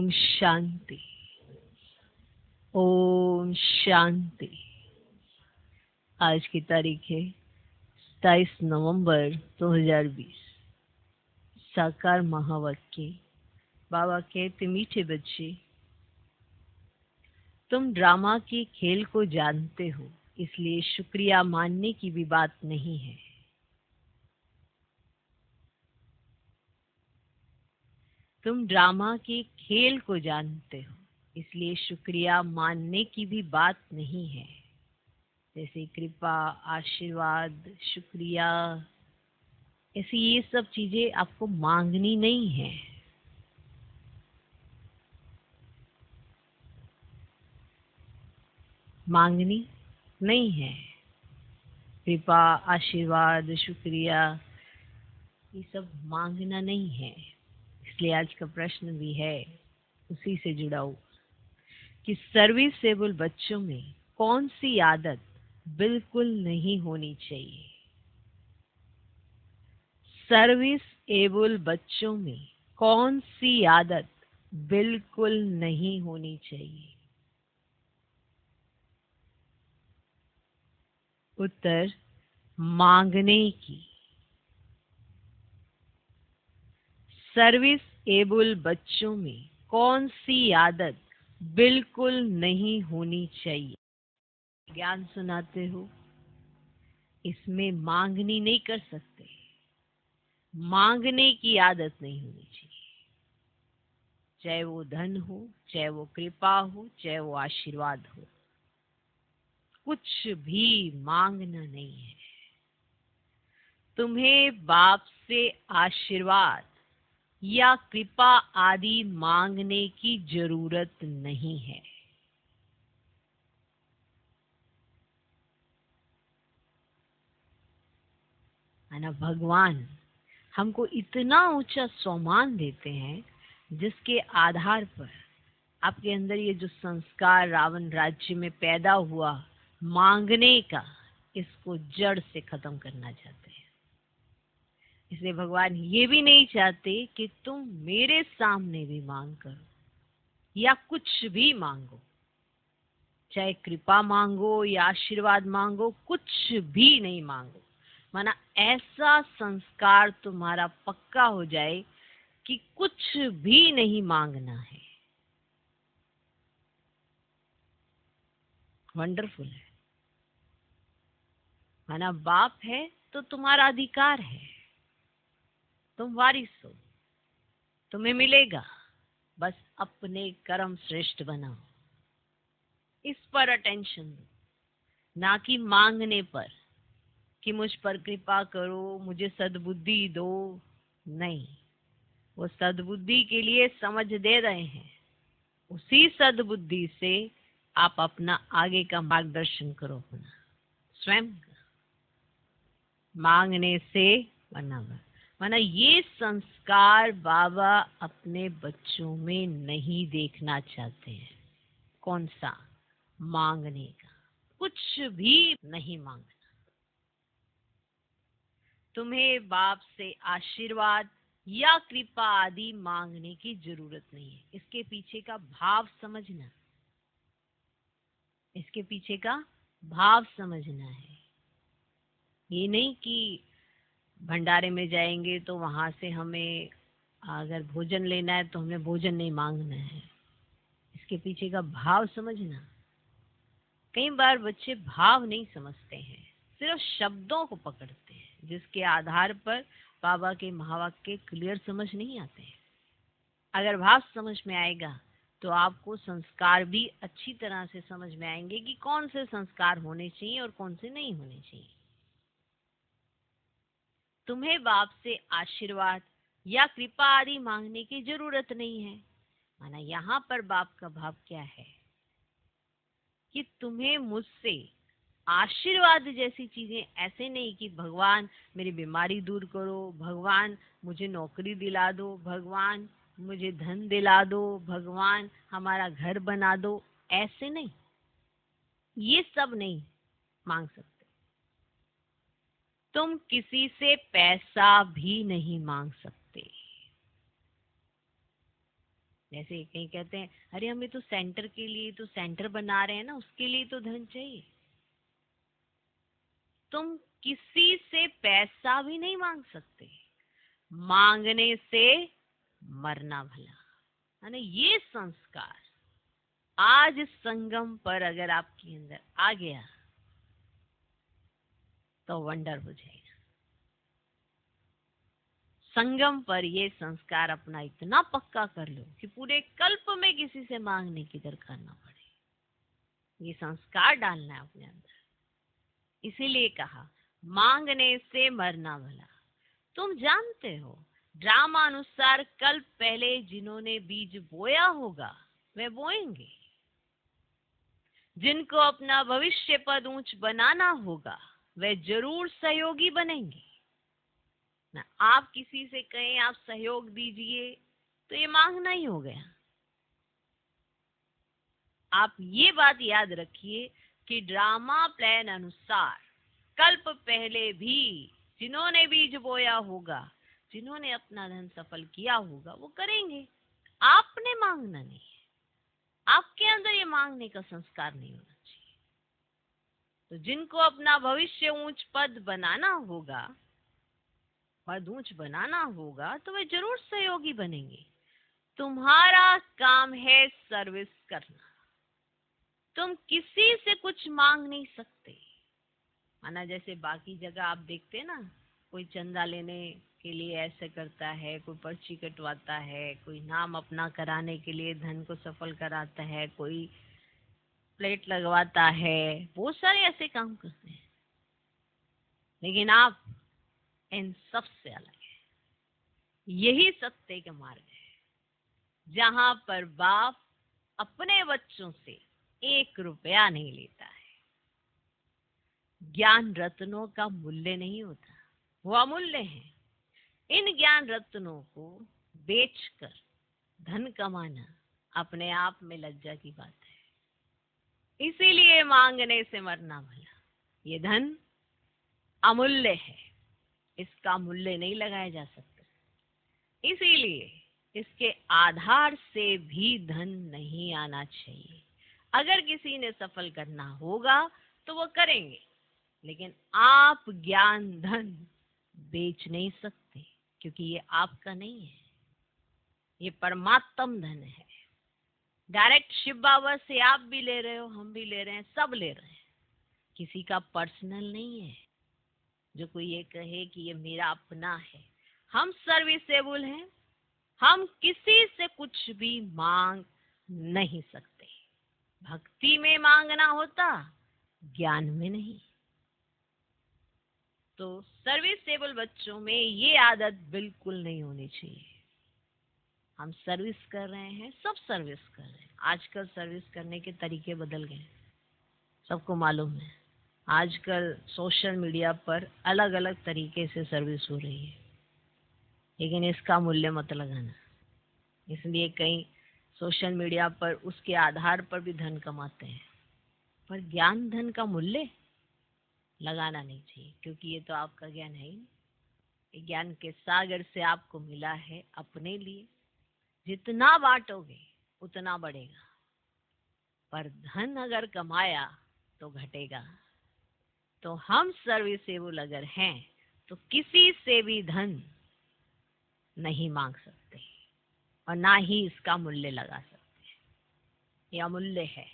ओम शांति। ओम शांति। आज की तारीख है 27 नवंबर 2020। साकार महावाक्य। बाबा कहते, मीठे बच्चे, तुम ड्रामा के खेल को जानते हो, इसलिए शुक्रिया मानने की भी बात नहीं है। तुम ड्रामा के खेल को जानते हो, इसलिए शुक्रिया मानने की भी बात नहीं है। जैसे कृपा, आशीर्वाद, शुक्रिया, ऐसी ये सब चीजें आपको मांगनी नहीं है। मांगनी नहीं है। कृपा, आशीर्वाद, शुक्रिया, ये सब मांगना नहीं है। इसलिए आज का प्रश्न भी है उसी से जुड़ा हुआ कि सर्विसेबल बच्चों में कौन सी आदत बिल्कुल नहीं होनी चाहिए। सर्विसेबल बच्चों में कौन सी आदत बिल्कुल नहीं होनी चाहिए। उत्तर, मांगने की। सर्विसेबल बच्चों में कौन सी आदत बिल्कुल नहीं होनी चाहिए। ज्ञान सुनाते हो, इसमें मांगनी नहीं कर सकते। मांगने की आदत नहीं होनी चाहिए। चाहे वो धन हो, चाहे वो कृपा हो, चाहे वो आशीर्वाद हो, कुछ भी मांगना नहीं है। तुम्हें बाप से आशीर्वाद या कृपा आदि मांगने की जरूरत नहीं है। है ना। भगवान हमको इतना ऊंचा सम्मान देते हैं जिसके आधार पर आपके अंदर ये जो संस्कार रावण राज्य में पैदा हुआ मांगने का, इसको जड़ से खत्म करना चाहते हैं। इसलिए भगवान ये भी नहीं चाहते कि तुम मेरे सामने भी मांग करो या कुछ भी मांगो, चाहे कृपा मांगो या आशीर्वाद मांगो, कुछ भी नहीं मांगो। माना ऐसा संस्कार तुम्हारा पक्का हो जाए कि कुछ भी नहीं मांगना है। वंडरफुल है। माना बाप है तो तुम्हारा अधिकार है, तुम वारिस हो, तुम्हें मिलेगा। बस अपने कर्म श्रेष्ठ बनाओ, इस पर अटेंशन दो, ना कि मांगने पर कि मुझ पर कृपा करो, मुझे सद्बुद्धि दो। नहीं, वो सद्बुद्धि के लिए समझ दे रहे हैं। उसी सद्बुद्धि से आप अपना आगे का मार्गदर्शन करो, अपना स्वयं मांगने से बराबर। माना ये संस्कार बाबा अपने बच्चों में नहीं देखना चाहते हैं। कौन सा? मांगने का। कुछ भी नहीं मांगना। तुम्हें बाप से आशीर्वाद या कृपा आदि मांगने की जरूरत नहीं है। इसके पीछे का भाव समझना, इसके पीछे का भाव समझना है। ये नहीं कि भंडारे में जाएंगे तो वहां से हमें अगर भोजन लेना है तो हमें भोजन नहीं मांगना है। इसके पीछे का भाव समझना। कई बार बच्चे भाव नहीं समझते हैं, सिर्फ शब्दों को पकड़ते हैं, जिसके आधार पर बाबा के महावाक्य क्लियर समझ नहीं आते हैं। अगर भाव समझ में आएगा तो आपको संस्कार भी अच्छी तरह से समझ में आएंगे कि कौन से संस्कार होने चाहिए और कौन से नहीं होने चाहिए। तुम्हें बाप से आशीर्वाद या कृपा आदि मांगने की जरूरत नहीं है। माना यहाँ पर बाप का भाव क्या है कि तुम्हें मुझसे आशीर्वाद जैसी चीजें, ऐसे नहीं कि भगवान मेरी बीमारी दूर करो, भगवान मुझे नौकरी दिला दो, भगवान मुझे धन दिला दो, भगवान हमारा घर बना दो, ऐसे नहीं। ये सब नहीं मांग सकते। तुम किसी से पैसा भी नहीं मांग सकते। जैसे कहीं कहते हैं अरे हमें तो सेंटर के लिए तो सेंटर बना रहे हैं ना, उसके लिए तो धन चाहिए। तुम किसी से पैसा भी नहीं मांग सकते, मांगने से मरना भला, है ना। ये संस्कार आज इस संगम पर अगर आपके अंदर आ गया तो वंडर हो जाएगा। संगम पर ये संस्कार अपना इतना पक्का कर लो कि पूरे कल्प में किसी से मांगने की दरकार ना पड़े। ये संस्कार डालना है अपने अंदर। इसीलिए कहा मांगने से मरना भला। तुम जानते हो ड्रामा अनुसार कल्प पहले जिन्होंने बीज बोया होगा वे बोएंगे, जिनको अपना भविष्य पद ऊंच बनाना होगा वे जरूर सहयोगी बनेंगे ना। आप किसी से कहें आप सहयोग दीजिए तो ये मांगना ही हो गया। आप ये बात याद रखिए कि ड्रामा प्लान अनुसार कल्प पहले भी जिन्होंने बीज बोया होगा, जिन्होंने अपना धन सफल किया होगा वो करेंगे। आपने मांगना नहीं है, आपके अंदर ये मांगने का संस्कार नहीं होना चाहिए। तो जिनको अपना भविष्य ऊंच पद बनाना होगा, पद ऊंच बनाना होगा तो वे जरूर सहयोगी बनेंगे। तुम्हारा काम है सर्विस करना। तुम किसी से कुछ मांग नहीं सकते। माना जैसे बाकी जगह आप देखते हैं ना, कोई चंदा लेने के लिए ऐसे करता है, कोई पर्ची कटवाता है, कोई नाम अपना कराने के लिए धन को सफल कराता है, कोई प्लेट लगवाता है, बहुत सारे ऐसे काम करते हैं। लेकिन आप इन सब से अलग है। यही सत्य का मार्ग है जहां पर बाप अपने बच्चों से 1 रुपया नहीं लेता है। ज्ञान रत्नों का मूल्य नहीं होता, वो अमूल्य है। इन ज्ञान रत्नों को बेचकर धन कमाना अपने आप में लज्जा की बात है। इसीलिए मांगने से मरना भला। ये धन अमूल्य है, इसका मूल्य नहीं लगाया जा सकता। इसीलिए इसके आधार से भी धन नहीं आना चाहिए। अगर किसी ने सफल करना होगा तो वो करेंगे, लेकिन आप ज्ञान धन बेच नहीं सकते, क्योंकि ये आपका नहीं है, ये परमात्म धन है। डायरेक्ट शिव बाबा से आप भी ले रहे हो, हम भी ले रहे हैं, सब ले रहे हैं। किसी का पर्सनल नहीं है जो कोई ये कहे कि ये मेरा अपना है। हम सर्विसेबल हैं, हम किसी से कुछ भी मांग नहीं सकते। भक्ति में मांगना होता, ज्ञान में नहीं। तो सर्विसेबल बच्चों में ये आदत बिल्कुल नहीं होनी चाहिए। हम सर्विस कर रहे हैं, सब सर्विस कर रहे हैं। आजकल सर्विस करने के तरीके बदल गए, सबको मालूम है। आजकल सोशल मीडिया पर अलग अलग तरीके से सर्विस हो रही है, लेकिन इसका मूल्य मत लगाना। इसलिए कई सोशल मीडिया पर उसके आधार पर भी धन कमाते हैं, पर ज्ञान धन का मूल्य लगाना नहीं चाहिए, क्योंकि ये तो आपका ज्ञान है ही। ज्ञान के सागर से आपको मिला है अपने लिए। जितना बांटोगे उतना बढ़ेगा, पर धन अगर कमाया तो घटेगा। तो हम सर्विसेबल अगर हैं तो किसी से भी धन नहीं मांग सकते और ना ही इसका मूल्य लगा सकते। यह अमूल्य है,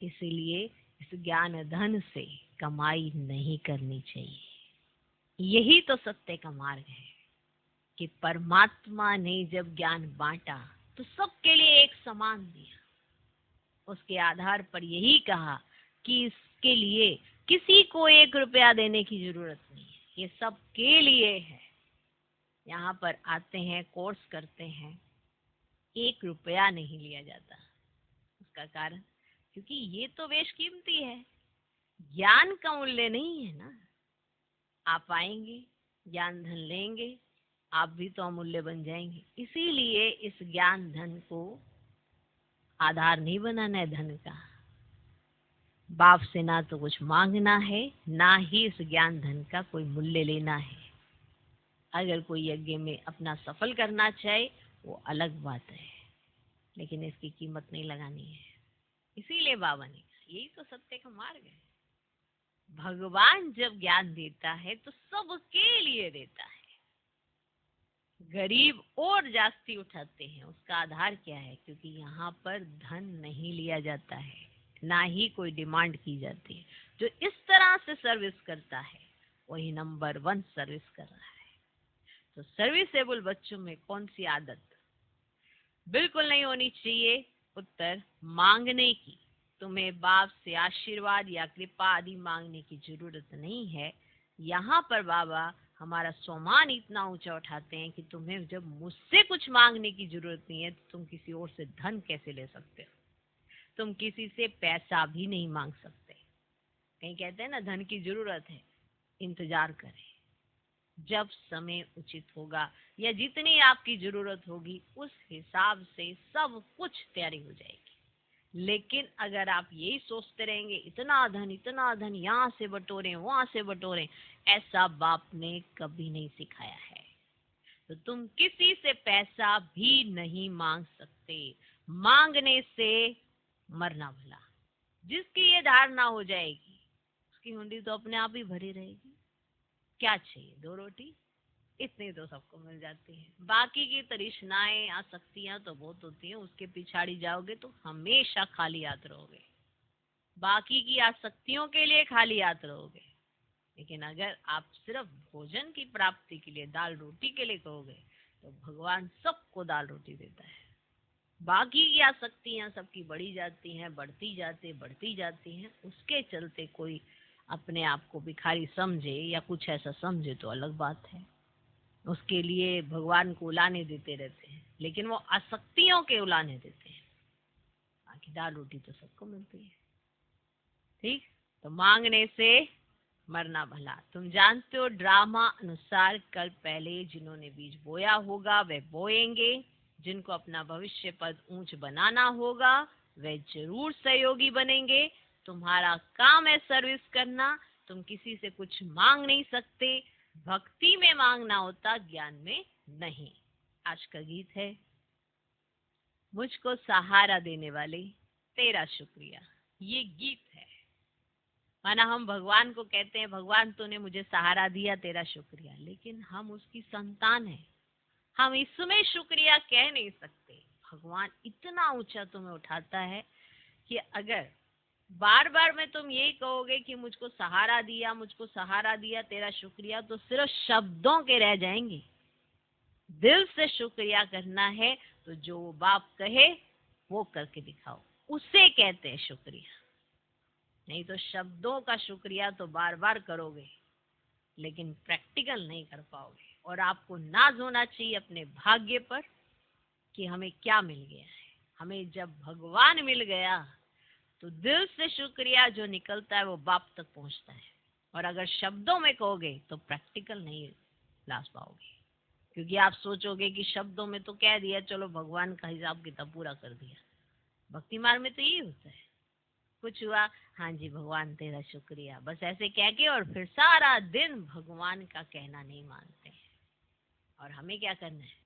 इसीलिए इस ज्ञान धन से कमाई नहीं करनी चाहिए। यही तो सत्य का मार्ग है कि परमात्मा ने जब ज्ञान बांटा तो सबके लिए एक समान दिया। उसके आधार पर यही कहा कि इसके लिए किसी को 1 रुपया देने की जरूरत नहीं है, ये सबके लिए है। यहाँ पर आते हैं, कोर्स करते हैं, 1 रुपया नहीं लिया जाता। उसका कारण क्योंकि ये तो बेशकीमती है, ज्ञान का मूल्य नहीं है ना। आप आएंगे, ज्ञान धन लेंगे, आप भी तो अमूल्य बन जाएंगे। इसीलिए इस ज्ञान धन को आधार नहीं बनाना है धन का। बाप से ना तो कुछ मांगना है, ना ही इस ज्ञान धन का कोई मूल्य लेना है। अगर कोई यज्ञ में अपना सफल करना चाहे वो अलग बात है, लेकिन इसकी कीमत नहीं लगानी है। इसीलिए बाबा ने कहा, यही तो सत्य का मार्ग है। भगवान जब ज्ञान देता है तो सबके लिए देता है। गरीब और जास्ती उठाते हैं, उसका आधार क्या है? क्योंकि यहाँ पर धन नहीं लिया जाता है, ना ही कोई डिमांड की जाती है। जो इस तरह से सर्विस करता है वही नंबर 1 सर्विस कर रहा है। तो सर्विसेबल बच्चों में कौन सी आदत बिल्कुल नहीं होनी चाहिए? उत्तर, मांगने की। तुम्हें बाप से आशीर्वाद या कृपा आदि मांगने की जरूरत नहीं है। यहाँ पर बाबा हमारा सम्मान इतना ऊंचा उठाते हैं कि तुम्हें जब मुझसे कुछ मांगने की जरूरत नहीं है तो तुम किसी और से धन कैसे ले सकते हो? तुम किसी से पैसा भी नहीं मांग सकते। कहीं कहते हैं ना, धन की जरूरत है, इंतजार करें, जब समय उचित होगा या जितनी आपकी जरूरत होगी उस हिसाब से सब कुछ तैयारी हो जाएगी। लेकिन अगर आप यही सोचते रहेंगे इतना धन यहाँ से बटोरें वहां से बटोरें, ऐसा बाप ने कभी नहीं सिखाया है। तो तुम किसी से पैसा भी नहीं मांग सकते। मांगने से मरना भला। जिसकी ये धारणा हो जाएगी उसकी हुंडी तो अपने आप ही भरी रहेगी। क्या चाहिए? 2 रोटी, इतनी तो सबको मिल जाती है। बाकी की तृष्णाएं आसक्तियां तो बहुत होती हैं, उसके पिछाड़ी जाओगे तो हमेशा खाली हाथ रहोगे। बाकी की आसक्तियों के लिए खाली हाथ रहोगे। लेकिन अगर आप सिर्फ भोजन की प्राप्ति के लिए, दाल रोटी के लिए कहोगे तो भगवान सबको दाल रोटी देता है। बाकी की आसक्तियां सबकी बढ़ी जाती हैं, बढ़ती जाती हैं। उसके चलते कोई अपने आप को भिखारी समझे या कुछ ऐसा समझे तो अलग बात है। उसके लिए भगवान को उलाने देते रहते हैं, लेकिन वो आसक्तियों के उलाने देते हैं। बाकी दाल रोटी तो सबको मिलती है। ठीक, तो मांगने से मरना भला। तुम जानते हो ड्रामा अनुसार कल पहले जिन्होंने बीज बोया होगा वे बोएंगे। जिनको अपना भविष्य पद ऊंच बनाना होगा वे जरूर सहयोगी बनेंगे। तुम्हारा काम है सर्विस करना। तुम किसी से कुछ मांग नहीं सकते। भक्ति में मांगना होता, ज्ञान में नहीं। आज का गीत है, मुझको सहारा देने वाले तेरा शुक्रिया। ये गीत है। माना हम भगवान को कहते हैं, भगवान तूने मुझे सहारा दिया, तेरा शुक्रिया। लेकिन हम उसकी संतान हैं, हम इसमें शुक्रिया कह नहीं सकते। भगवान इतना ऊंचा तुम्हें उठाता है कि अगर बार बार में तुम यही कहोगे कि मुझको सहारा दिया तेरा शुक्रिया, तो सिर्फ शब्दों के रह जाएंगे। दिल से शुक्रिया करना है तो जो बाप कहे वो करके दिखाओ, उसे कहते हैं शुक्रिया। नहीं तो शब्दों का शुक्रिया तो बार बार करोगे लेकिन प्रैक्टिकल नहीं कर पाओगे। और आपको नाज होना चाहिए अपने भाग्य पर कि हमें क्या मिल गया है। हमें जब भगवान मिल गया तो दिल से शुक्रिया जो निकलता है वो बाप तक पहुंचता है। और अगर शब्दों में कहोगे तो प्रैक्टिकल नहीं ला पाओगे, क्योंकि आप सोचोगे कि शब्दों में तो कह दिया, चलो भगवान का हिसाब किताब पूरा कर दिया। भक्ति मार्ग में तो यही होता है, कुछ हुआ, हाँ जी भगवान तेरा शुक्रिया, बस ऐसे कह के और फिर सारा दिन भगवान का कहना नहीं मानते हैं। और हमें क्या करना है?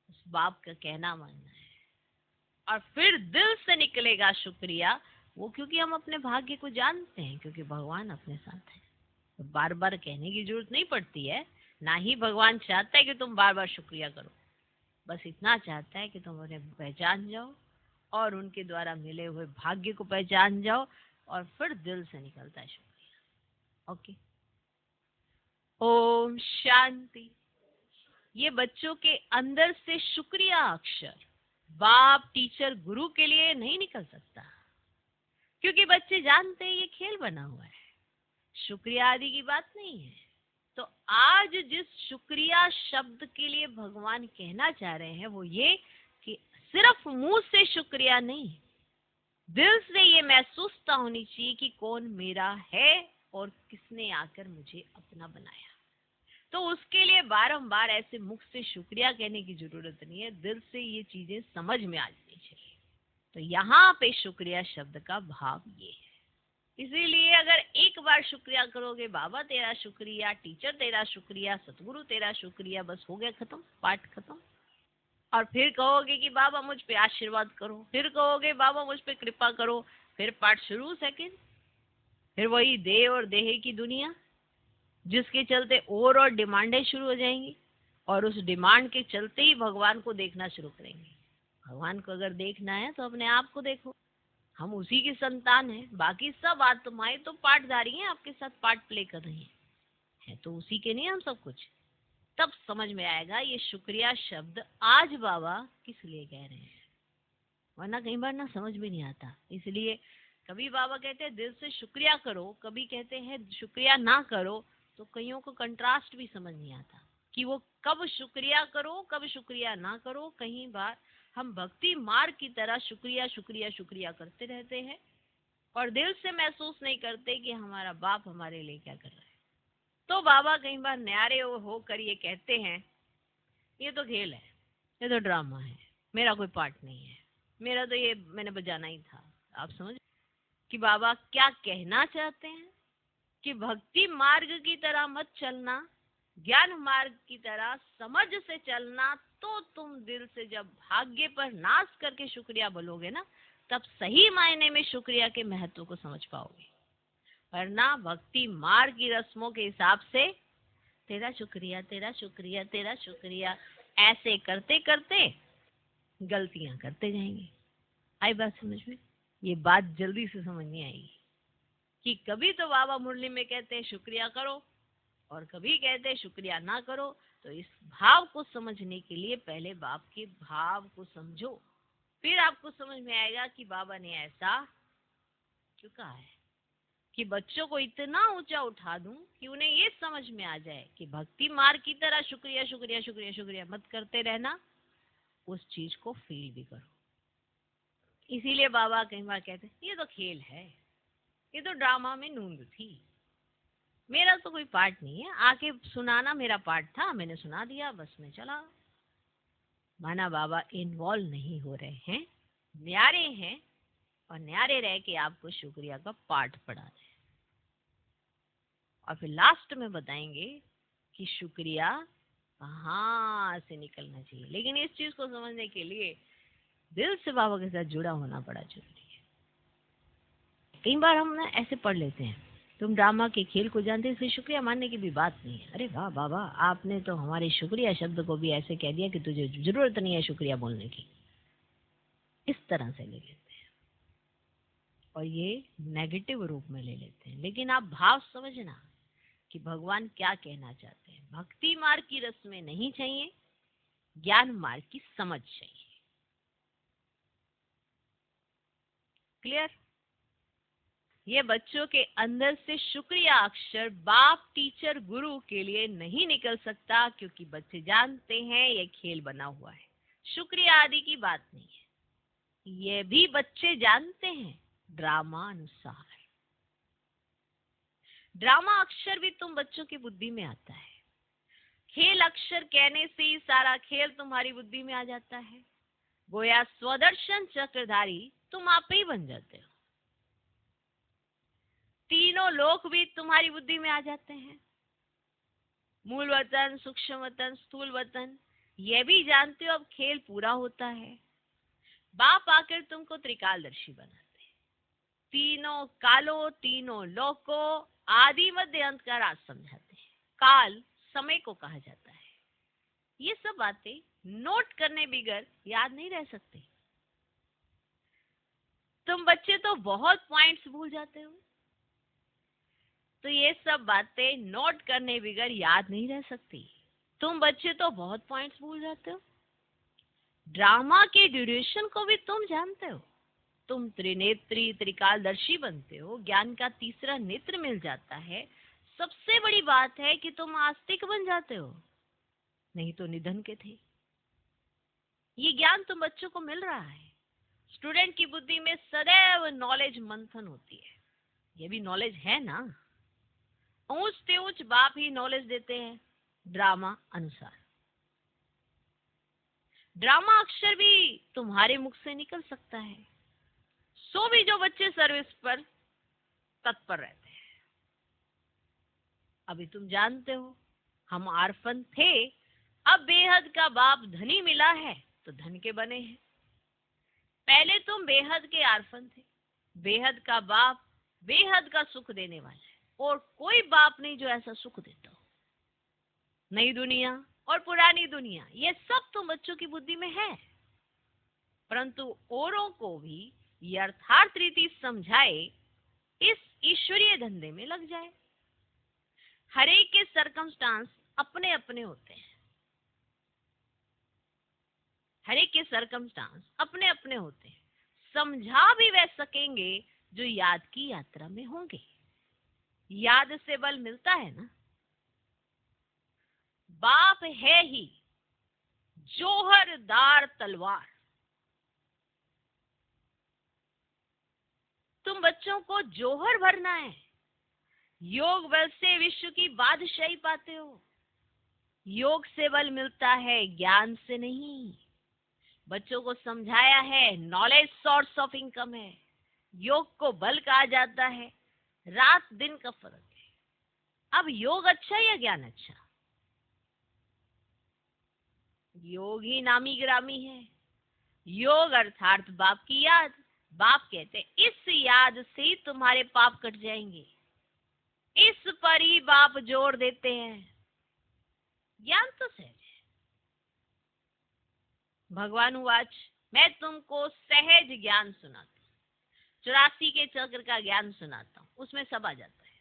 उस बाप का कहना मानना है और फिर दिल से निकलेगा शुक्रिया। वो क्योंकि हम अपने भाग्य को जानते हैं, क्योंकि भगवान अपने साथ है। तो बार बार कहने की जरूरत नहीं पड़ती है। ना ही भगवान चाहता है कि तुम बार बार शुक्रिया करो, बस इतना चाहता है कि तुम उन्हें पहचान जाओ और उनके द्वारा मिले हुए भाग्य को पहचान जाओ और फिर दिल से निकलता है शुक्रिया। ओके, ओम शांति। ये बच्चों के अंदर से शुक्रिया अक्षर बाप टीचर गुरु के लिए नहीं निकल सकता, क्योंकि बच्चे जानते हैं ये खेल बना हुआ है, शुक्रिया आदि की बात नहीं है। तो आज जिस शुक्रिया शब्द के लिए भगवान कहना चाह रहे हैं वो ये कि सिर्फ मुंह से शुक्रिया नहीं, दिल से ये महसूसता होनी चाहिए कि कौन मेरा है और किसने आकर मुझे अपना बनाया। तो उसके लिए बारंबार ऐसे मुख से शुक्रिया कहने की जरूरत नहीं है, दिल से ये चीजें समझ में आ जानी चाहिए। तो यहाँ पे शुक्रिया शब्द का भाव ये है। इसीलिए अगर एक बार शुक्रिया करोगे, बाबा तेरा शुक्रिया, टीचर तेरा शुक्रिया, सतगुरु तेरा शुक्रिया, बस हो गया खत्म, पाठ खत्म। और फिर कहोगे कि बाबा मुझ पे आशीर्वाद करो, फिर कहोगे बाबा मुझ पे कृपा करो, फिर पाठ शुरू सेकंड, फिर वही देह और देह की दुनिया, जिसके चलते और डिमांडें शुरू हो जाएंगी, और उस डिमांड के चलते ही भगवान को देखना शुरू करेंगे। भगवान को अगर देखना है तो अपने आप को देखो, हम उसी की संतान हैं, बाकी सब आत्माएं तो पाठधारी हैं, आपके साथ पार्ट प्ले कर रही हैं, है तो उसी के नहीं हम सब कुछ। तब समझ में आएगा ये शुक्रिया शब्द आज बाबा किस लिए कह रहे हैं, वरना कई बार ना समझ में नहीं आता। इसलिए कभी बाबा कहते हैं दिल से शुक्रिया करो, कभी कहते हैं शुक्रिया ना करो, तो कईयों को कंट्रास्ट भी समझ नहीं आता कि वो कब शुक्रिया करो कब शुक्रिया ना करो। कई बार हम भक्ति मार्ग की तरह शुक्रिया शुक्रिया शुक्रिया करते रहते हैं और दिल से महसूस नहीं करते कि हमारा बाप हमारे लिए क्या कर रहा है। तो बाबा कई बार न्यारे होकर ये कहते हैं, ये तो खेल है, ये तो ड्रामा है, मेरा कोई पार्ट नहीं है, मेरा तो ये मैंने बजाना ही था। आप समझ कि बाबा क्या कहना चाहते हैं कि भक्ति मार्ग की तरह मत चलना, ज्ञान मार्ग की तरह समझ से चलना। तो तुम दिल से जब भाग्य पर नाश करके शुक्रिया बोलोगे ना, तब सही मायने में शुक्रिया के महत्व को समझ पाओगे। वरना भक्ति मार्ग की रस्मों के हिसाब से तेरा शुक्रिया तेरा शुक्रिया तेरा शुक्रिया ऐसे करते करते गलतियां करते जाएंगे। आई बात समझ में? ये बात जल्दी से समझ नहीं आएगी कि कभी तो बाबा मुरली में कहते हैं शुक्रिया करो और कभी कहते हैं शुक्रिया ना करो। तो इस भाव को समझने के लिए पहले बाप के भाव को समझो, फिर आपको समझ में आएगा कि बाबा ने ऐसा क्यों कहा है कि बच्चों को इतना ऊंचा उठा दूं कि उन्हें ये समझ में आ जाए कि भक्ति मार्ग की तरह शुक्रिया शुक्रिया शुक्रिया शुक्रिया मत करते रहना, उस चीज को फील भी करो। इसीलिए बाबा कई बार कहते हैं ये तो खेल है, ये तो ड्रामा में नूंद थी, मेरा तो कोई पार्ट नहीं है, आके सुनाना मेरा पार्ट था, मैंने सुना दिया, बस मैं चला। माना बाबा इन्वॉल्व नहीं हो रहे हैं, न्यारे हैं और न्यारे रह के आपको शुक्रिया का पाठ पढ़ा रहे हैं। और फिर लास्ट में बताएंगे कि शुक्रिया कहाँ से निकलना चाहिए। लेकिन इस चीज को समझने के लिए दिल से बाबा के साथ जुड़ा होना बड़ा जरूरी है। कई बार हम ना ऐसे पढ़ लेते हैं, तुम ड्रामा के खेल को जानते, इसलिए शुक्रिया मानने की भी बात नहीं है। अरे वाह बाबा, आपने तो हमारे शुक्रिया शब्द को भी ऐसे कह दिया कि तुझे जरूरत नहीं है शुक्रिया बोलने की। इस तरह से ले लेते हैं और ये नेगेटिव रूप में ले लेते हैं। लेकिन आप भाव समझना कि भगवान क्या कहना चाहते हैं। भक्ति मार्ग की रस्में नहीं चाहिए, ज्ञान मार्ग की समझ चाहिए। क्लियर? ये बच्चों के अंदर से शुक्रिया अक्षर बाप टीचर गुरु के लिए नहीं निकल सकता, क्योंकि बच्चे जानते हैं ये खेल बना हुआ है, शुक्रिया आदि की बात नहीं है। ये भी बच्चे जानते हैं ड्रामा अनुसार। ड्रामा अक्षर भी तुम बच्चों की बुद्धि में आता है, खेल अक्षर कहने से ही सारा खेल तुम्हारी बुद्धि में आ जाता है। गोया स्वदर्शन चक्रधारी तुम आप ही बन जाते हो। तीनों लोक भी तुम्हारी बुद्धि में आ जाते हैं, मूल वतन, सूक्ष्म वतन, स्थूल वतन। ये भी जानते हो अब खेल पूरा होता है। बाप आकर तुमको त्रिकालदर्शी बनाते हैं, तीनों कालों तीनों लोकों आदि मध्य अंत का राज समझाते हैं। काल समय को कहा जाता है। ये सब बातें नोट करने बिगर याद नहीं रह सकते। तुम बच्चे तो बहुत पॉइंट्स भूल जाते हो, तो ये सब बातें नोट करने बिगर याद नहीं रह सकती। तुम बच्चे तो बहुत पॉइंट्स भूल जाते हो। ड्रामा के ड्यूरेशन को भी तुम जानते हो। तुम त्रिनेत्री त्रिकालदर्शी बनते हो, ज्ञान का तीसरा नेत्र मिल जाता है। सबसे बड़ी बात है कि तुम आस्तिक बन जाते हो, नहीं तो निधन के थे। ये ज्ञान तुम बच्चों को मिल रहा है। स्टूडेंट की बुद्धि में सदैव नॉलेज मंथन होती है, ये भी नॉलेज है ना। ऊंच से ऊंच बाप ही नॉलेज देते हैं ड्रामा अनुसार। ड्रामा अक्षर भी तुम्हारे मुख से निकल सकता है, सो भी जो बच्चे सर्विस पर तत्पर रहते हैं। अभी तुम जानते हो हम आर्फन थे, अब बेहद का बाप धनी मिला है तो धन के बने हैं। पहले तुम बेहद के आर्फन थे। बेहद का बाप बेहद का सुख देने वाला है, और कोई बाप नहीं जो ऐसा सुख देता हो। नई दुनिया और पुरानी दुनिया, ये सब तुम बच्चों की बुद्धि में है, परंतु औरों को भी यथार्थ रीति समझाए, इस ईश्वरीय धंधे में लग जाए। हर एक के सर्कमस्टांस अपने अपने होते हैं। हर एक के सर्कमस्टांस अपने अपने होते हैं। समझा भी वह सकेंगे जो याद की यात्रा में होंगे। याद से बल मिलता है ना। बाप है ही जोहरदार तलवार। तुम बच्चों को जोहर भरना है। योग बल से विश्व की बादशाही पाते हो। योग से बल मिलता है, ज्ञान से नहीं। बच्चों को समझाया है नॉलेज सोर्स ऑफ इनकम है। योग को बल कहा जाता है। रात दिन का फर्क है। अब योग अच्छा या ज्ञान अच्छा? योग ही नामी ग्रामी है। योग अर्थात बाप की याद। बाप कहते हैं इस याद से ही तुम्हारे पाप कट जाएंगे। इस पर ही बाप जोर देते हैं। ज्ञान तो सहज है। भगवान उवाच, मैं तुमको सहज ज्ञान सुनाता हूँ। 84 के चक्र का ज्ञान सुनाता हूँ, उसमें सब आ जाता है।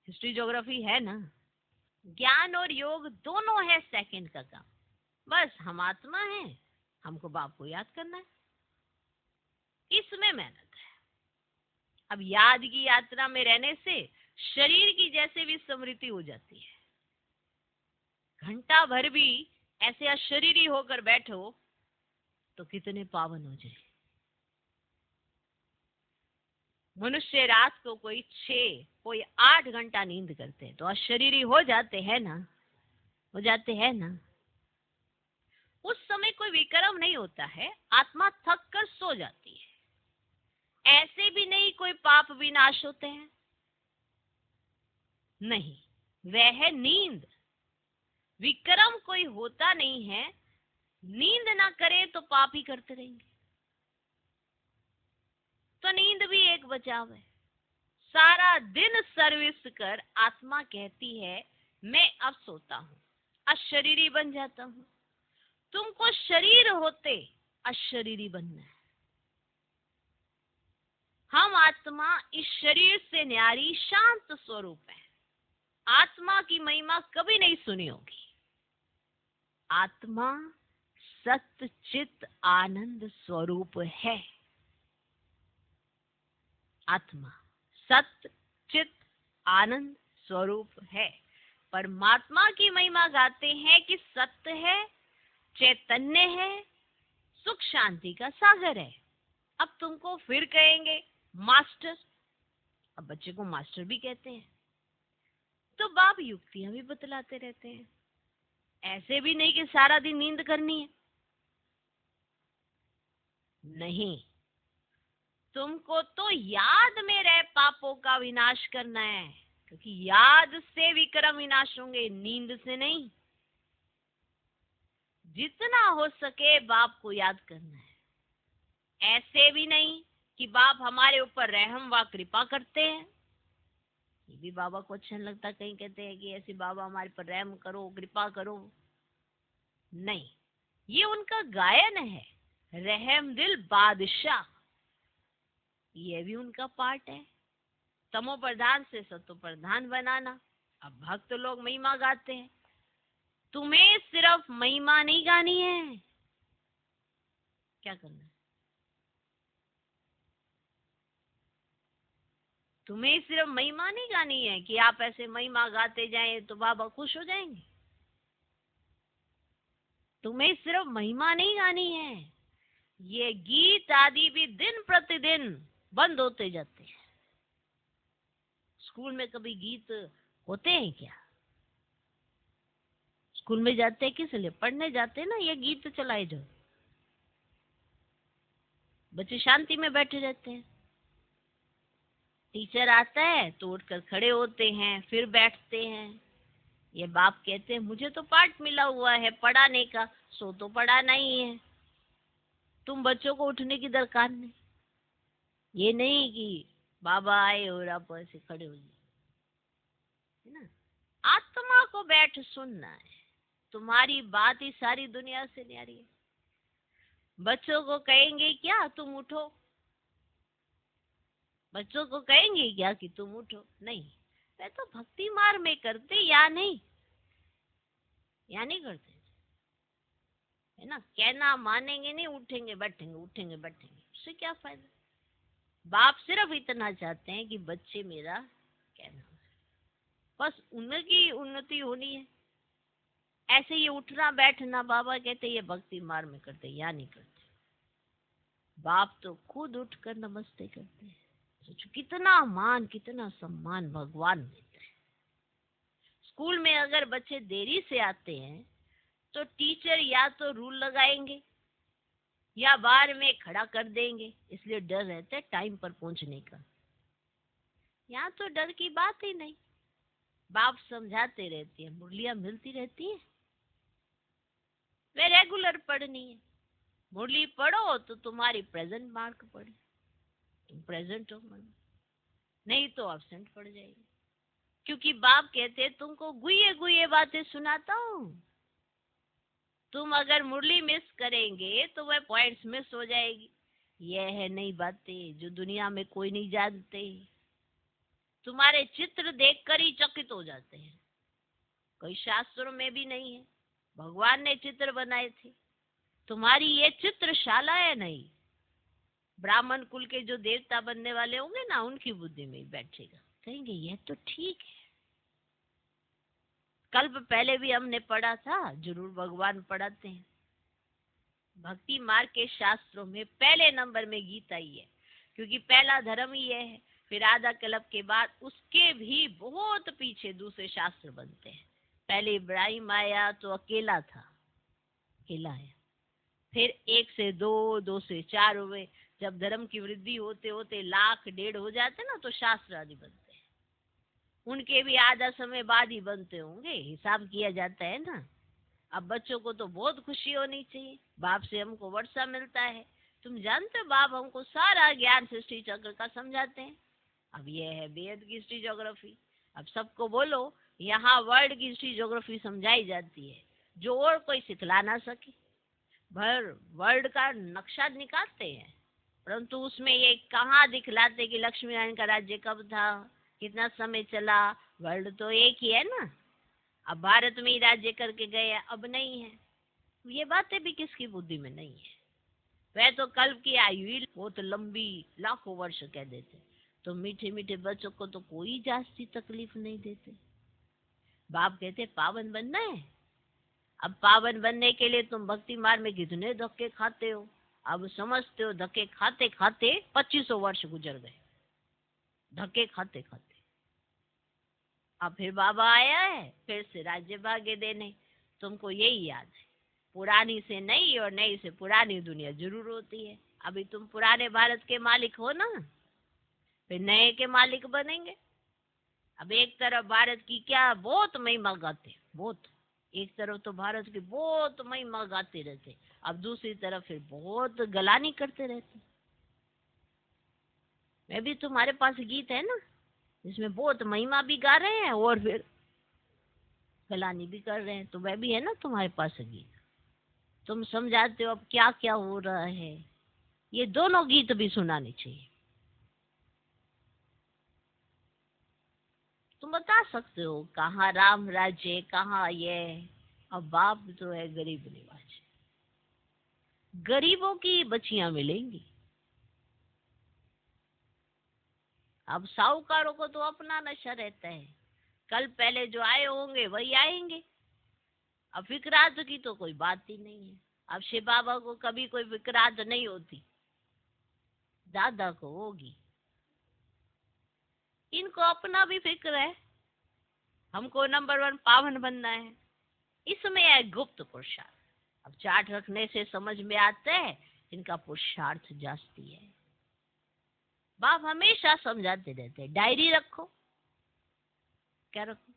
हिस्ट्री ज्योग्राफी है ना। ज्ञान और योग दोनों है सेकंड का काम। बस हम आत्मा है, हमको बाप को याद करना है, इसमें मेहनत है। अब याद की यात्रा में रहने से शरीर की जैसे भी स्मृति हो जाती है। घंटा भर भी ऐसे अशरीरी होकर बैठो तो कितने पावन हो जाए। मनुष्य रात को कोई 6 कोई 8 घंटा नींद करते हैं तो अशरीरी हो जाते हैं ना, हो जाते हैं ना। उस समय कोई विक्रम नहीं होता है, आत्मा थक कर सो जाती है। ऐसे भी नहीं कोई पाप विनाश होते हैं, नहीं, वह है नींद। विक्रम कोई होता नहीं है। नींद ना करे तो पाप ही करते रहेंगे। तो नींद भी एक बचाव है। सारा दिन सर्विस कर आत्मा कहती है मैं अब सोता हूं, अशरीरी बन जाता हूं। तुमको शरीर होते अशरीरी बनना है। हम आत्मा इस शरीर से न्यारी शांत स्वरूप है। आत्मा की महिमा कभी नहीं सुनी होगी। आत्मा सत्य चित आनंद स्वरूप है। आत्मा सत्य चित आनंद स्वरूप है। परमात्मा की महिमा गाते हैं कि सत्य है, चैतन्य है, सुख शांति का सागर है। अब तुमको फिर कहेंगे मास्टर। अब बच्चे को मास्टर भी कहते हैं। तो बाप युक्तियां भी बतलाते रहते हैं। ऐसे भी नहीं कि सारा दिन नींद करनी है, नहीं। तुमको तो याद में रह पापों का विनाश करना है, क्योंकि याद से विक्रम विनाश होंगे, नींद से नहीं। जितना हो सके बाप को याद करना है। ऐसे भी नहीं कि बाप हमारे ऊपर रहम व कृपा करते हैं। ये भी बाबा को अच्छा लगता। कहीं कहते हैं कि ऐसे बाबा हमारे पर रहम करो, कृपा करो। नहीं, ये उनका गायन है। रहम दिल बादशाह, ये भी उनका पार्ट है। तमो प्रधान से सतो प्रधान बनाना। अब भक्त लोग महिमा गाते हैं। तुम्हें सिर्फ महिमा नहीं गानी है, क्या करना है? तुम्हें सिर्फ महिमा नहीं गानी है कि आप ऐसे महिमा गाते जाएं तो बाबा खुश हो जाएंगे। तुम्हें सिर्फ महिमा नहीं गानी है, ये गीत आदि भी दिन प्रतिदिन बंद होते जाते हैं। स्कूल में कभी गीत होते हैं क्या? स्कूल में जाते हैं किस लिए? पढ़ने जाते हैं ना। ये गीत चलाए जाओ, बच्चे शांति में बैठे रहते हैं। टीचर आता है तो उठकर खड़े होते हैं, फिर बैठते हैं। ये बाप कहते हैं मुझे तो पाठ मिला हुआ है पढ़ाने का, सो तो पढ़ाना ही है, तुम बच्चों को उठने की दरकार नहीं। ये नहीं कि बाबा आए और आप ऐसे खड़े हो जाए, है ना। आत्मा को बैठ सुनना है, तुम्हारी बात ही सारी दुनिया से न्यारी है। बच्चों को कहेंगे क्या तुम उठो, बच्चों को कहेंगे क्या कि तुम उठो, नहीं। वे तो भक्ति मार्ग में करते या नहीं, या नहीं करते, है ना। कहना मानेंगे नहीं, उठेंगे बैठेंगे, उठेंगे बैठेंगे, उससे क्या फायदा। बाप सिर्फ इतना चाहते हैं कि बच्चे मेरा कहना, बस उनकी उन्नति होनी है। ऐसे ये उठना बैठना बाबा कहते ये भक्ति मार्ग में करते या नहीं करते। बाप तो खुद उठकर नमस्ते करते हैं। सोचो कितना मान कितना सम्मान भगवान देते हैं। स्कूल में अगर बच्चे देरी से आते हैं तो टीचर या तो रूल लगाएंगे या बाहर में खड़ा कर देंगे, इसलिए डर रहता है टाइम पर पहुंचने का। यहाँ तो डर की बात ही नहीं, बाप समझाते रहते हैं, मुरलियां मिलती रहती है, वे रेगुलर पढ़नी है। मुरली पढ़ो तो तुम्हारी प्रेजेंट मार्क पड़े, तुम प्रेजेंट हो मन, नहीं तो एब्सेंट पड़ जाएगी। क्योंकि बाप कहते हैं तुमको गुये गुये बातें सुनाता हूँ, तुम अगर मुरली मिस करेंगे तो वह पॉइंट्स मिस हो जाएगी। यह है नई बातें जो दुनिया में कोई नहीं जानते। तुम्हारे चित्र देखकर ही चकित हो जाते हैं, कोई शास्त्रों में भी नहीं है, भगवान ने चित्र बनाए थे। तुम्हारी ये चित्रशाला है नहीं, ब्राह्मण कुल के जो देवता बनने वाले होंगे ना, उनकी बुद्धि में ही बैठेगा, कहेंगे यह तो ठीक है। कल्प पहले भी हमने पढ़ा था, जरूर भगवान पढ़ाते हैं। भक्ति मार्ग के शास्त्रों में पहले नंबर में गीता ही है, क्योंकि पहला धर्म ही है। फिर आधा कल्प के बाद उसके भी बहुत पीछे दूसरे शास्त्र बनते हैं। पहले इब्राहिम आया तो अकेला था, अकेला है। फिर 1 से 2, 2 से 4 हुए। जब धर्म की वृद्धि होते होते 1,00,000 1,50,000 हो जाते ना, तो शास्त्र आदि बनते हैं। उनके भी आधा समय बाद ही बनते होंगे, हिसाब किया जाता है ना। अब बच्चों को तो बहुत खुशी होनी चाहिए, बाप से हमको वर्षा मिलता है। तुम जानते हो बाप हमको सारा ज्ञान सृष्टि चक्र का समझाते हैं। अब ये है वेद की हिस्ट्री ज्योग्राफी। अब सबको बोलो यहाँ वर्ल्ड की हिस्ट्री ज्योग्राफी समझाई जाती है, जो और कोई सिखला ना सके। भर वर्ल्ड का नक्शा निकालते हैं, परंतु उसमें ये कहाँ दिखलाते कि लक्ष्मी नारायण का राज्य कब था, कितना समय चला। वर्ल्ड तो एक ही है ना, अब भारत में ही राज्य करके गए, अब नहीं है। ये बातें भी किसकी बुद्धि में नहीं है। वह तो कल्प की आयु ही बहुत लंबी, लाखों वर्ष कह देते, तो मीठे मीठे बच्चों को तो कोई जास्ती तकलीफ नहीं देते। बाप कहते पावन बनना है। अब पावन बनने के लिए तुम भक्ति मार्ग में कितने धक्के खाते हो। अब समझते हो धक्के खाते खाते 2500 वर्ष गुजर गए, धक्के खाते खाते। अब फिर बाबा आया है फिर से राज्य भाग्य देने। तुमको यही याद है, पुरानी से नई और नई से पुरानी दुनिया जरूर होती है। अभी तुम पुराने भारत के मालिक हो ना, फिर नए के मालिक बनेंगे। अब एक तरफ भारत की क्या बहुत महिमा गाते, बहुत, एक तरफ तो भारत की बहुत महिमा गाते रहते, अब दूसरी तरफ फिर बहुत गलानी करते रहते। मैं भी तुम्हारे पास गीत है ना जिसमें बहुत महिमा भी गा रहे हैं और फिर गलानी भी कर रहे हैं, तो वह भी है ना तुम्हारे पास गीत। तुम समझाते हो अब क्या क्या हो रहा है, ये दोनों गीत भी सुनाने चाहिए। तुम बता सकते हो कहाँ राम राज्य, कहाँ ये। अब बाप तो है गरीब निवाज, गरीबों की बच्चियां मिलेंगी। अब साहूकारों को तो अपना नशा रहता है, कल पहले जो आए होंगे वही आएंगे। अब फिक्रात की तो कोई बात ही नहीं है। अब शिव बाबा को कभी कोई फिक्रात नहीं होती, दादा को होगी। इनको अपना भी फिक्र है, हमको नंबर 1 पावन बनना है। इसमें है गुप्त पुरुषार्थ। अब चार्ट रखने से समझ में आता है इनका पुरुषार्थ जास्ती है। बाप हमेशा समझाते रहते हैं डायरी रखो। क्या रखो?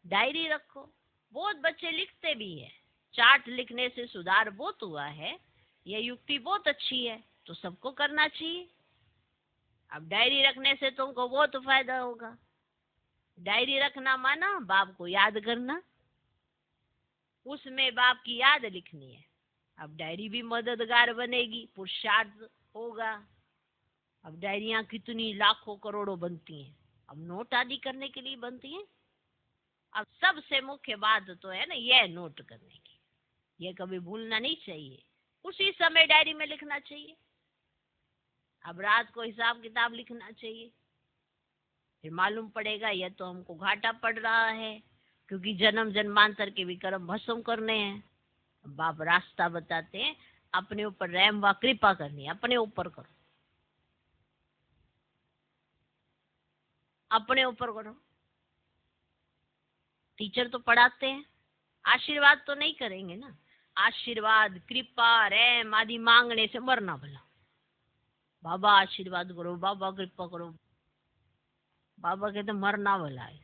डायरी रखो। बहुत बच्चे लिखते भी है, चार्ट लिखने से सुधार बहुत हुआ है, यह युक्ति बहुत अच्छी है, तो सबको करना चाहिए। अब डायरी रखने से तुमको बहुत फायदा होगा। डायरी रखना माना बाप को याद करना, उसमें बाप की याद लिखनी है। अब डायरी भी मददगार बनेगी, पुरुषार्थ होगा। अब डायरियां कितनी लाखों करोड़ों बनती हैं, अब नोट आदि करने के लिए बनती हैं। अब सबसे मुख्य बात तो है ना, यह नोट करने की, यह कभी भूलना नहीं चाहिए, उसी समय डायरी में लिखना चाहिए। अब रात को हिसाब किताब लिखना चाहिए, फिर मालूम पड़ेगा यह तो हमको घाटा पड़ रहा है, क्योंकि जन्म जन्मांतर के भी कर्म भस्म करने हैं। बाप रास्ता बताते हैं, अपने ऊपर रहम व कृपा करनी है, अपने ऊपर करो, अपने ऊपर करो। टीचर तो पढ़ाते हैं, आशीर्वाद तो नहीं करेंगे ना। आशीर्वाद कृपा रहम आदि मांगने से मरना भला। बाबा आशीर्वाद करो, बाबा कृपा करो, बाबा कहते मरना भला है।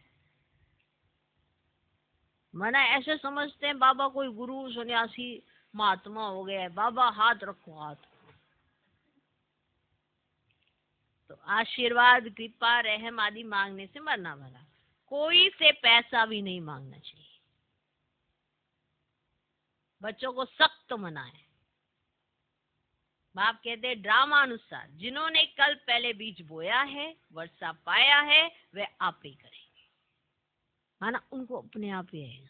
मना ऐसे समझते हैं बाबा कोई गुरु सन्यासी महात्मा हो गया है, बाबा हाथ रखो हाथ। तो आशीर्वाद कृपा रहम आदि मांगने से मरना भला। कोई से पैसा भी नहीं मांगना चाहिए। बच्चों को सख्त मना है। बाप कहते हैं ड्रामा अनुसार जिन्होंने कल पहले बीज बोया है, वर्षा पाया है, वे आप ही करेंगे। माना उनको अपने आप ही आएगा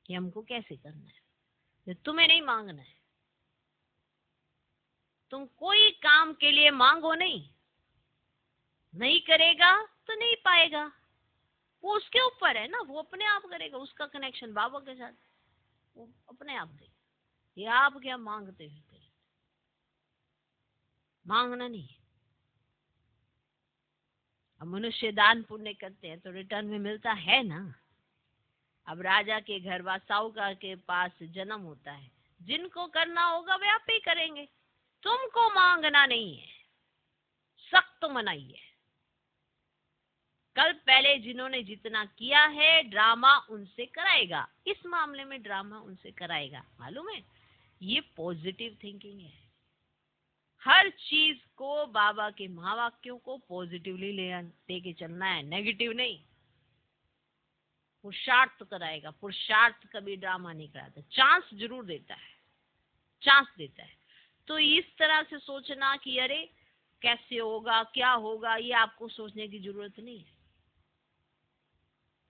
कि हमको कैसे करना है, तुम्हें नहीं मांगना है। तुम कोई काम के लिए मांगो नहीं, नहीं करेगा तो नहीं पाएगा, वो उसके ऊपर है ना, वो अपने आप करेगा। उसका कनेक्शन बाबा के साथ, वो अपने आप देगा। ये आप क्या मांगते हो, मांगना नहीं। अब मनुष्य दान पुण्य करते हैं तो रिटर्न में मिलता है ना। अब राजा के घर व साहूकार के पास जन्म होता है, जिनको करना होगा वे आप ही करेंगे, तुमको मांगना नहीं है। सख्त मनाही है। कल पहले जिन्होंने जितना किया है ड्रामा उनसे कराएगा, इस मामले में ड्रामा उनसे कराएगा। मालूम है, ये पॉजिटिव थिंकिंग है। हर चीज को बाबा के महावाक्यों को पॉजिटिवली लेके चलना है, नेगेटिव नहीं। पुरुषार्थ कराएगा, पुरुषार्थ कभी ड्रामा नहीं कराता, चांस जरूर देता है, चांस देता है। तो इस तरह से सोचना कि अरे कैसे होगा क्या होगा, ये आपको सोचने की जरूरत नहीं है।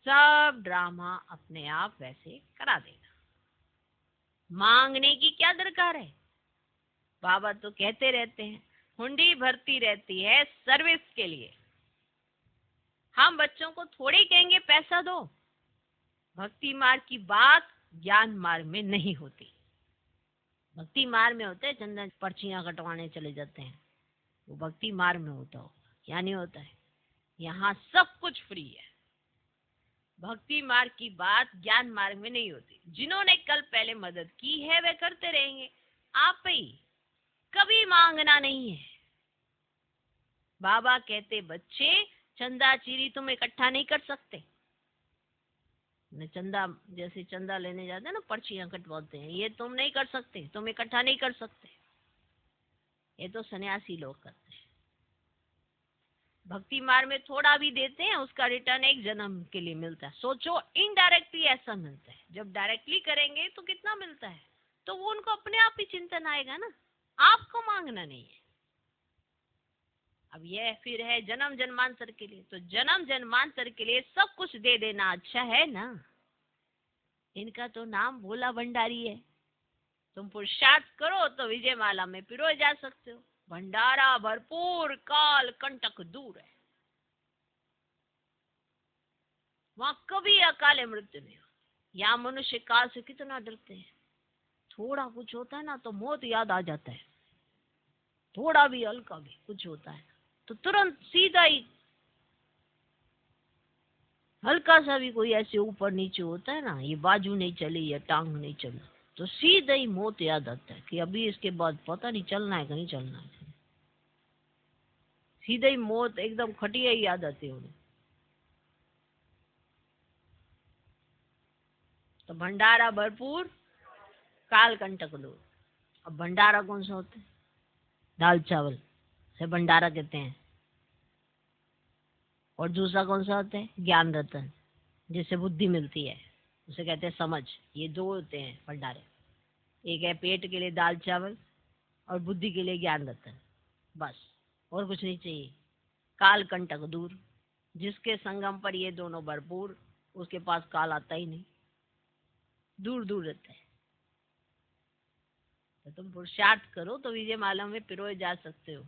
सब ड्रामा अपने आप वैसे करा देगा। मांगने की क्या दरकार है। बाबा तो कहते रहते हैं हुंडी भरती रहती है सर्विस के लिए। हम बच्चों को थोड़ी कहेंगे पैसा दो। भक्ति मार्ग की बात ज्ञान मार्ग में नहीं होती। भक्ति मार्ग में होते हैं चंदा पर्चियां कटवाने चले जाते हैं, वो भक्ति मार्ग में होता हो, क्या नहीं होता है। यहाँ सब कुछ फ्री है। भक्ति मार्ग की बात ज्ञान मार्ग में नहीं होती। जिन्होंने कल पहले मदद की है वे करते रहेंगे, आप ही, कभी मांगना नहीं है। बाबा कहते बच्चे चंदा चीरी तुम इकट्ठा नहीं कर सकते। चंदा जैसे चंदा लेने जाते हैं ना, पर्चियां कटवाते हैं, ये तुम नहीं कर सकते, तुम इकट्ठा नहीं कर सकते। ये तो सन्यासी लोग करते हैं। भक्ति मार्ग में थोड़ा भी देते हैं, उसका रिटर्न एक जन्म के लिए मिलता है। सोचो इनडायरेक्टली ऐसा मिलता है, जब डायरेक्टली करेंगे तो कितना मिलता है। तो वो उनको अपने आप ही चिंतन आएगा ना, आपको मांगना नहीं है। अब यह फिर है जन्म जन्मांतर के लिए, तो जन्म जन्मांतर के लिए सब कुछ दे देना अच्छा है ना। इनका तो नाम भोला भंडारी है। तुम पुरुषार्थ करो तो विजय माला में पिरोए जा सकते हो। भंडारा भरपूर, काल कंटक दूर है, वहां कभी अकाले मृत्यु नहीं हो। यहाँ मनुष्य काल से कितना डरते हैं। थोड़ा कुछ होता है ना तो मौत याद आ जाता है, थोड़ा भी हल्का भी कुछ होता है तो तुरंत सीधा ही, हल्का सा भी कोई ऐसे ऊपर नीचे होता है ना, ये बाजू नहीं चली या टांग नहीं चली, तो सीधा ही मौत याद आता है कि अभी इसके बाद पता नहीं चलना है कि नहीं चलना है। सीधा ही मौत एकदम खटिया ही याद आती है उन्हें। तो भंडारा भरपूर, काल कंटक दूर। अब भंडारा कौन सा होता है? दाल चावल से भंडारा कहते हैं। और दूसरा कौन सा होता है? ज्ञान रतन, जिससे बुद्धि मिलती है, उसे कहते हैं समझ। ये दो होते हैं भंडारे। एक है पेट के लिए दाल चावल और बुद्धि के लिए ज्ञान रतन, बस और कुछ नहीं चाहिए। काल कंटक दूर, जिसके संगम पर ये दोनों भरपूर, उसके पास काल आता ही नहीं, दूर दूर रहता है। तो तुम पुरुषार्थ करो तो विजय माला में पिरोए जा सकते हो।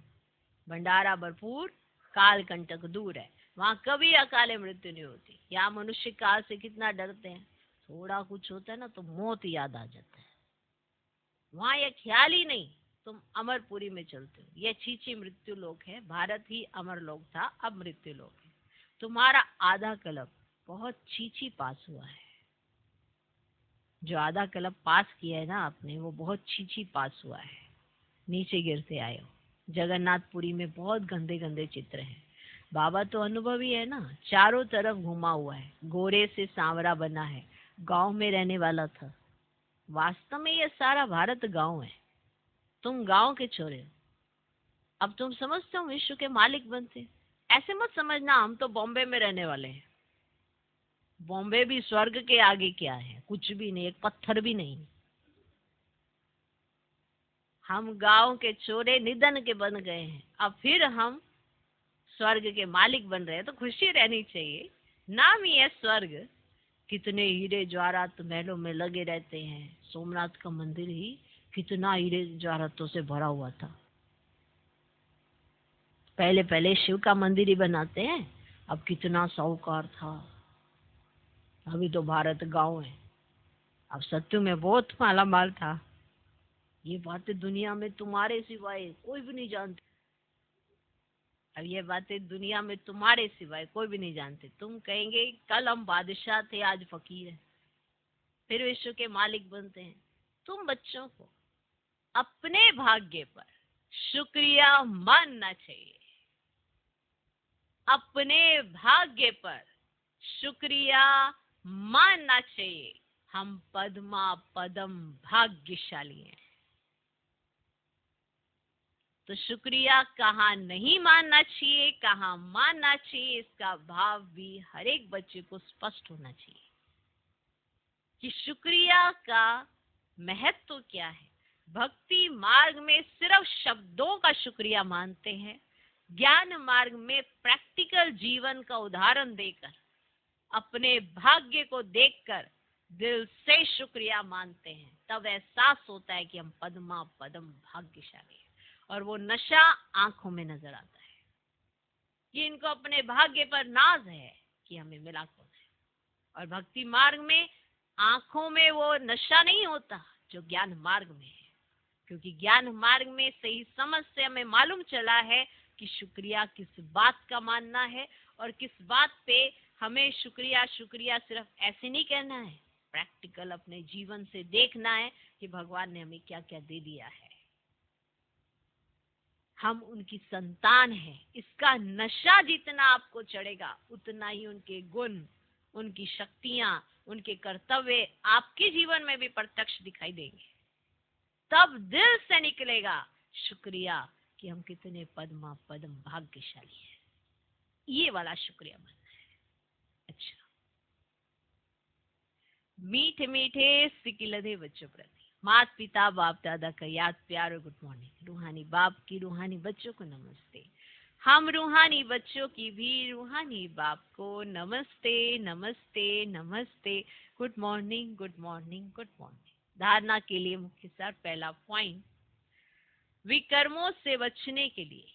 भंडारा भरपूर, काल कंटक दूर है। वहाँ कभी अकाले मृत्यु नहीं होती। यहाँ मनुष्य काल से कितना डरते हैं, थोड़ा कुछ होता है ना तो मौत याद आ जाता है। वहाँ ये ख्याल ही नहीं, तुम अमरपुरी में चलते हो। ये छीछी मृत्यु लोक है। भारत ही अमर लोक था, अब मृत्यु लोक है। तुम्हारा आधा कल्प बहुत छीछी पास हुआ है। जो आधा कल्प पास किया है ना आपने, वो बहुत छीछी पास हुआ है। नीचे गिरते आए हो। जगन्नाथपुरी में बहुत गंदे गंदे चित्र हैं। बाबा तो अनुभवी है ना, चारों तरफ घुमा हुआ है, गोरे से सांवरा बना है, गांव में रहने वाला था। वास्तव में ये सारा भारत गांव है। तुम गांव के छोरे हो। अब तुम समझते हो विश्व के मालिक बनते। ऐसे मत समझना हम तो बॉम्बे में रहने वाले हैं। बॉम्बे भी स्वर्ग के आगे क्या है? कुछ भी नहीं, एक पत्थर भी नहीं। हम गांव के छोरे निधन के बन गए हैं, अब फिर हम स्वर्ग के मालिक बन रहे हैं, तो खुशी रहनी चाहिए। नाम ही है स्वर्ग। कितने हीरे जवाहरात महलों में लगे रहते हैं। सोमनाथ का मंदिर ही कितना हीरे जवाहरातों से भरा हुआ था। पहले पहले शिव का मंदिर ही बनाते हैं, अब कितना साहूकार था। अभी तो भारत गांव है, अब सत्यु में बहुत माला माल था। ये बातें दुनिया में तुम्हारे सिवाय कोई भी नहीं जानते। अब ये बातें दुनिया में तुम्हारे सिवाय कोई भी नहीं जानते। तुम कहेंगे कल हम बादशाह थे, आज फकीर हैं, फिर विश्व के मालिक बनते हैं। तुम बच्चों को अपने भाग्य पर शुक्रिया मानना चाहिए। अपने भाग्य पर शुक्रिया मानना चाहिए। हम पद्मा पदम भाग्यशाली हैं। तो शुक्रिया कहाँ नहीं मानना चाहिए, कहाँ मानना चाहिए, इसका भाव भी हर एक बच्चे को स्पष्ट होना चाहिए कि शुक्रिया का महत्व क्या है। भक्ति मार्ग में सिर्फ शब्दों का शुक्रिया मानते हैं, ज्ञान मार्ग में प्रैक्टिकल जीवन का उदाहरण देकर, अपने भाग्य को देखकर दिल से शुक्रिया मानते हैं। तब एहसास होता है कि हम पद्मा पदम भाग्यशाली हैं। और वो नशा आंखों में नजर आता है कि इनको अपने भाग्य पर नाज है कि हमें मिला कौन है। और भक्ति मार्ग में आंखों में वो नशा नहीं होता जो ज्ञान मार्ग में है। क्योंकि ज्ञान मार्ग में सही समझ से हमें मालूम चला है कि शुक्रिया किस बात का मानना है और किस बात पे हमें शुक्रिया शुक्रिया सिर्फ ऐसे नहीं कहना है, प्रैक्टिकल अपने जीवन से देखना है कि भगवान ने हमें क्या क्या दे दिया है। हम उनकी संतान हैं। इसका नशा जितना आपको चढ़ेगा, उतना ही उनके गुण, उनकी शक्तियां, उनके कर्तव्य आपके जीवन में भी प्रत्यक्ष दिखाई देंगे। तब दिल से निकलेगा शुक्रिया कि हम कितने पद्मा पद्म भाग्यशाली हैं। ये वाला शुक्रिया बनना है। अच्छा, मीठे मीठे सिकिलधे बच्चों प्रति माता पिता बाप दादा का याद प्यार और गुड मॉर्निंग। रूहानी बाप की रूहानी बच्चों को नमस्ते। हम रूहानी बच्चों की भी रूहानी बाप को नमस्ते नमस्ते नमस्ते। Good morning good morning good morning. धारणा के लिए मुख्य सार पहला पॉइंट, विकर्मों से बचने के लिए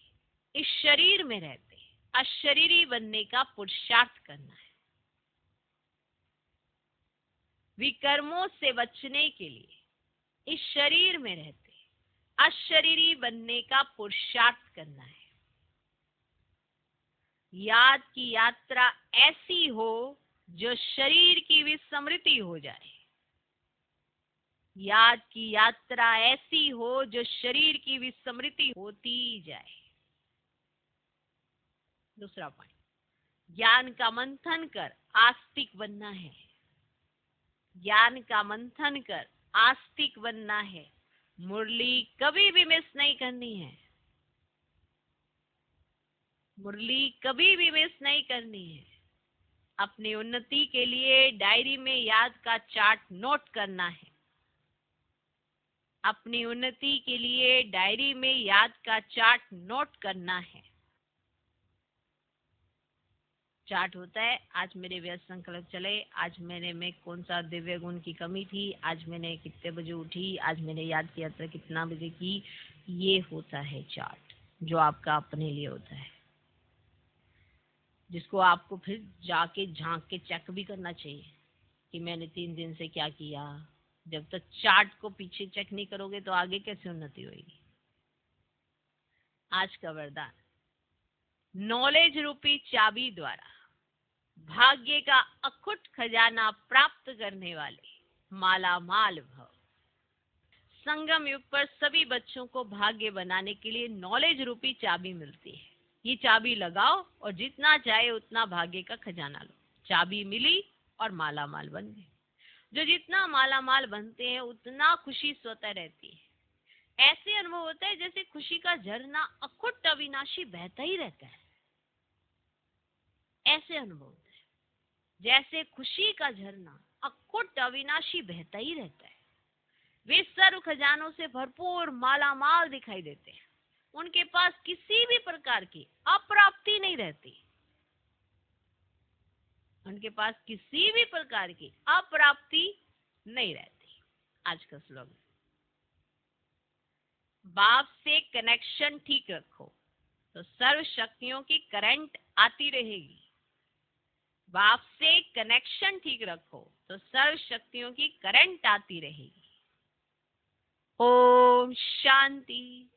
इस शरीर में रहते अशरीरी बनने का पुरुषार्थ करना है। विकर्मों से बचने के लिए इस शरीर में रहते अशरीरी बनने का पुरुषार्थ करना है। याद की यात्रा ऐसी हो जो शरीर की विस्मृति हो जाए। याद की यात्रा ऐसी हो जो शरीर की विस्मृति होती जाए। दूसरा पॉइंट, ज्ञान का मंथन कर आस्तिक बनना है। ज्ञान का मंथन कर आस्तिक बनना है। मुरली कभी भी मिस नहीं करनी है। मुरली कभी भी मिस नहीं करनी है। अपनी उन्नति के लिए डायरी में याद का चार्ट नोट करना है। अपनी उन्नति के लिए डायरी में याद का चार्ट नोट करना है। चार्ट होता है, आज मेरे व्यस्त संकल्प चले, आज मैंने में कौन सा दिव्य गुण की कमी थी, आज मैंने कितने बजे उठी, आज मैंने याद की यात्रा कितना बजे की। ये होता है चार्ट जो आपका अपने लिए होता है, जिसको आपको फिर जाके झांक के चेक भी करना चाहिए कि मैंने 3 दिन से क्या किया। जब तक चार्ट को पीछे चेक नहीं करोगे तो आगे कैसे उन्नति होगी। आज का वरदान, नॉलेज रूपी चाबी द्वारा भाग्य का अखुट खजाना प्राप्त करने वाले माला माल भव। संगम युग पर सभी बच्चों को भाग्य बनाने के लिए नॉलेज रूपी चाबी मिलती है। ये चाबी लगाओ और जितना चाहे उतना भाग्य का खजाना लो। चाबी मिली और माला माल बन गए। जो जितना माला माल बनते हैं उतना खुशी स्वतः रहती है। ऐसे अनुभव होता है जैसे खुशी का झरना अखुट अविनाशी बहता ही रहता है। ऐसे अनुभव होता है जैसे खुशी का झरना अखुट अविनाशी बहता ही रहता है। वे सर्व खजानों से भरपूर माला माल दिखाई देते हैं। उनके पास किसी भी प्रकार की अप्राप्ति नहीं रहती। उनके पास किसी भी प्रकार की अप्राप्ति नहीं रहती। आज का स्लोगन, बाप से कनेक्शन ठीक रखो तो सर्व शक्तियों की करंट आती रहेगी। बाप से कनेक्शन ठीक रखो तो सर्व शक्तियों की करंट आती रहेगी। ओम शांति।